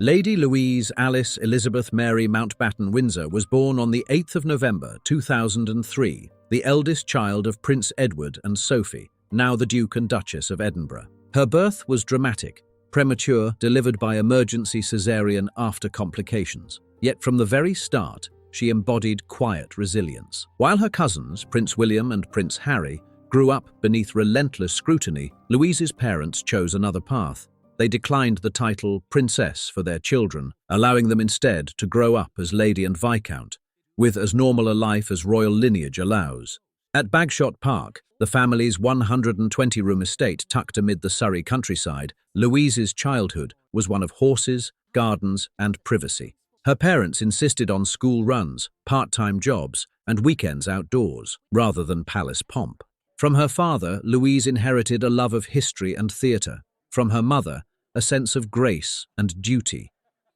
Lady Louise Alice Elizabeth Mary Mountbatten Windsor was born on the 8th of November 2003, the eldest child of Prince Edward and Sophie, now the Duke and Duchess of Edinburgh. Her birth was dramatic, premature, delivered by emergency Caesarean after complications. Yet from the very start, she embodied quiet resilience. While her cousins, Prince William and Prince Harry, grew up beneath relentless scrutiny, Louise's parents chose another path. They declined the title Princess for their children, allowing them instead to grow up as Lady and Viscount, with as normal a life as royal lineage allows. At Bagshot Park, the family's 120-room estate tucked amid the Surrey countryside, Louise's childhood was one of horses, gardens, and privacy. Her parents insisted on school runs, part-time jobs, and weekends outdoors, rather than palace pomp. From her father, Louise inherited a love of history and theatre. From her mother, a sense of grace and duty.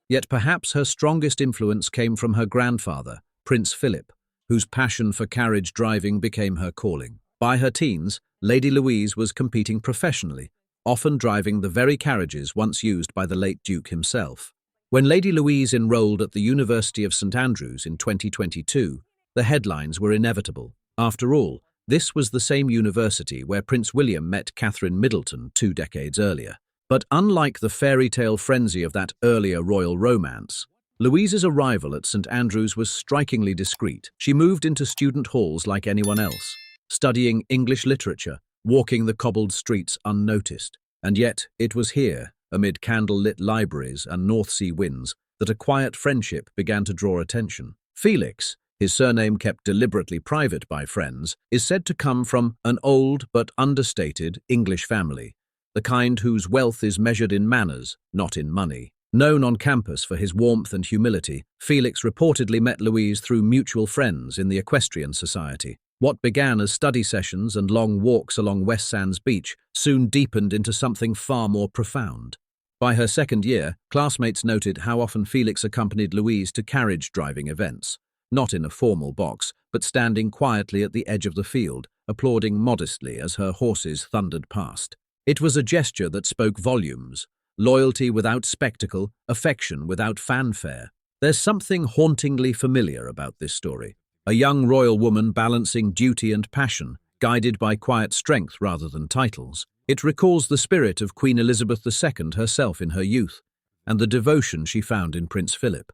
Yet perhaps her strongest influence came from her grandfather, Prince Philip, whose passion for carriage driving became her calling. By her teens, Lady Louise was competing professionally, often driving the very carriages once used by the late Duke himself. When Lady Louise enrolled at the University of St Andrews in 2022, the headlines were inevitable. After all, this was the same university where Prince William met Catherine Middleton 2 decades earlier. But unlike the fairy tale frenzy of that earlier royal romance, Louise's arrival at St Andrews was strikingly discreet. She moved into student halls like anyone else, studying English literature, walking the cobbled streets unnoticed. And yet, it was here, amid candle-lit libraries and North Sea winds, that a quiet friendship began to draw attention. Felix, his surname kept deliberately private by friends, is said to come from an old but understated English family, the kind whose wealth is measured in manners, not in money. Known on campus for his warmth and humility, Felix reportedly met Louise through mutual friends in the Equestrian Society. What began as study sessions and long walks along West Sands Beach soon deepened into something far more profound. By her second year, classmates noted how often Felix accompanied Louise to carriage-driving events, not in a formal box, but standing quietly at the edge of the field, applauding modestly as her horses thundered past. It was a gesture that spoke volumes, loyalty without spectacle, affection without fanfare. There's something hauntingly familiar about this story. A young royal woman balancing duty and passion, guided by quiet strength rather than titles. It recalls the spirit of Queen Elizabeth II herself in her youth, and the devotion she found in Prince Philip.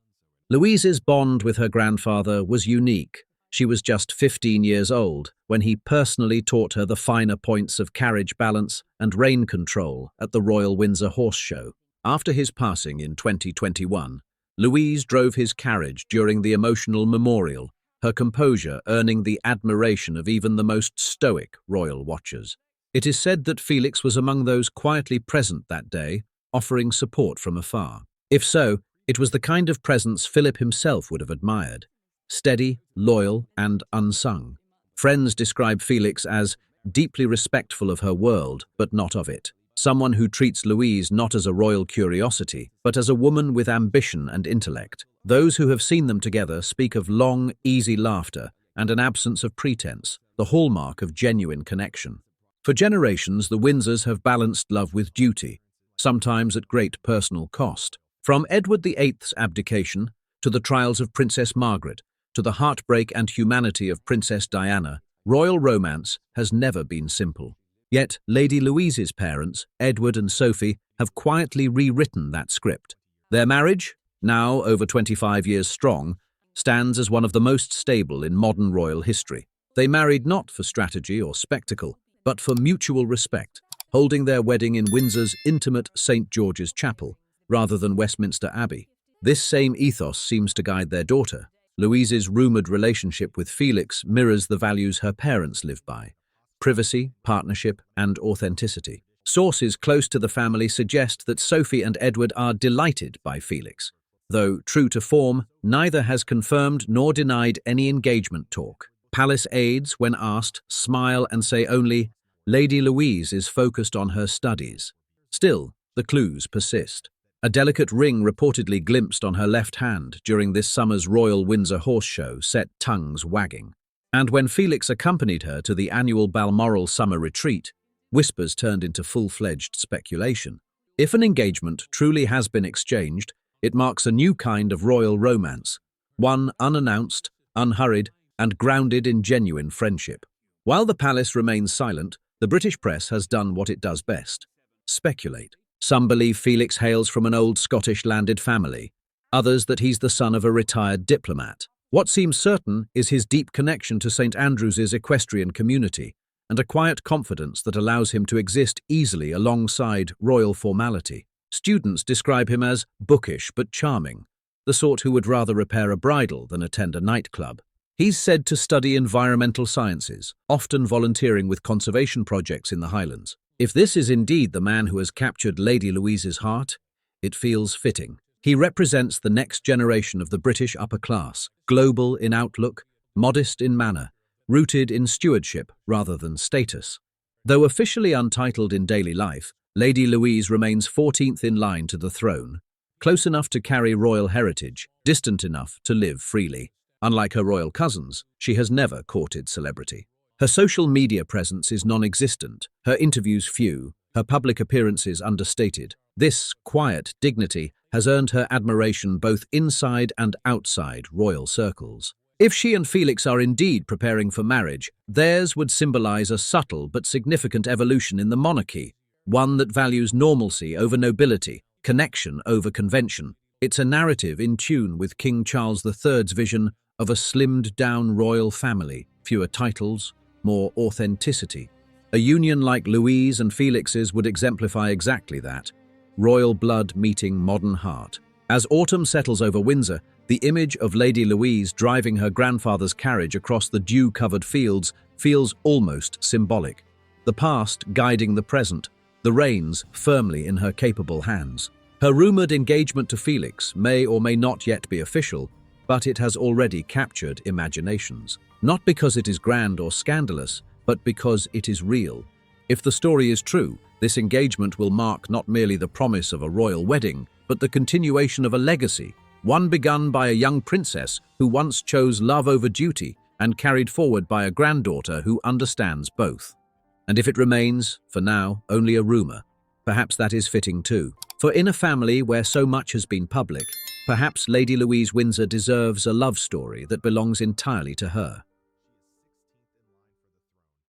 Louise's bond with her grandfather was unique. She was just 15 years old when he personally taught her the finer points of carriage balance and rein control at the Royal Windsor Horse Show. After his passing in 2021, Louise drove his carriage during the emotional memorial, her composure earning the admiration of even the most stoic royal watchers. It is said that Felix was among those quietly present that day, offering support from afar. If so, it was the kind of presence Philip himself would have admired. Steady, loyal, and unsung. Friends describe Felix as deeply respectful of her world, but not of it. Someone who treats Louise not as a royal curiosity, but as a woman with ambition and intellect. Those who have seen them together speak of long, easy laughter and an absence of pretense, the hallmark of genuine connection. For generations, the Windsors have balanced love with duty, sometimes at great personal cost. From Edward VIII's abdication, to the trials of Princess Margaret, to the heartbreak and humanity of Princess Diana, royal romance has never been simple. Yet, Lady Louise's parents, Edward and Sophie, have quietly rewritten that script. Their marriage, now over 25 years strong, stands as one of the most stable in modern royal history. They married not for strategy or spectacle, but for mutual respect, holding their wedding in Windsor's intimate St. George's Chapel, rather than Westminster Abbey. This same ethos seems to guide their daughter. Louise's rumoured relationship with Felix mirrors the values her parents live by: privacy, partnership, and authenticity. Sources close to the family suggest that Sophie and Edward are delighted by Felix. Though, true to form, neither has confirmed nor denied any engagement talk. Palace aides, when asked, smile and say only, "Lady Louise is focused on her studies." Still, the clues persist. A delicate ring reportedly glimpsed on her left hand during this summer's Royal Windsor Horse Show set tongues wagging. And when Felix accompanied her to the annual Balmoral summer retreat, whispers turned into full-fledged speculation. If an engagement truly has been exchanged, It marks a new kind of royal romance, one unannounced, unhurried, and grounded in genuine friendship. While the palace remains silent, the British press has done what it does best: speculate. Some believe Felix hails from an old Scottish landed family, others that he's the son of a retired diplomat. What seems certain is his deep connection to St. Andrew's equestrian community, and a quiet confidence that allows him to exist easily alongside royal formality. Students describe him as bookish but charming, the sort who would rather repair a bridle than attend a nightclub. He's said to study environmental sciences, often volunteering with conservation projects in the Highlands. If this is indeed the man who has captured Lady Louise's heart, it feels fitting. He represents the next generation of the British upper class, global in outlook, modest in manner, rooted in stewardship rather than status. Though officially untitled in daily life, Lady Louise remains 14th in line to the throne, close enough to carry royal heritage, distant enough to live freely. Unlike her royal cousins, she has never courted celebrity. Her social media presence is non-existent, her interviews few, her public appearances understated. This quiet dignity has earned her admiration both inside and outside royal circles. If she and Felix are indeed preparing for marriage, theirs would symbolize a subtle but significant evolution in the monarchy, one that values normalcy over nobility, connection over convention. It's a narrative in tune with King Charles III's vision of a slimmed-down royal family, fewer titles, more authenticity. A union like Louise and Felix's would exemplify exactly that: royal blood meeting modern heart. As autumn settles over Windsor, the image of Lady Louise driving her grandfather's carriage across the dew-covered fields feels almost symbolic. The past guiding the present, the reins firmly in her capable hands. Her rumoured engagement to Felix may or may not yet be official, but it has already captured imaginations. Not because it is grand or scandalous, but because it is real. If the story is true, this engagement will mark not merely the promise of a royal wedding, but the continuation of a legacy, one begun by a young princess who once chose love over duty and carried forward by a granddaughter who understands both. And if it remains, for now, only a rumour, perhaps that is fitting too. For in a family where so much has been public, perhaps Lady Louise Windsor deserves a love story that belongs entirely to her.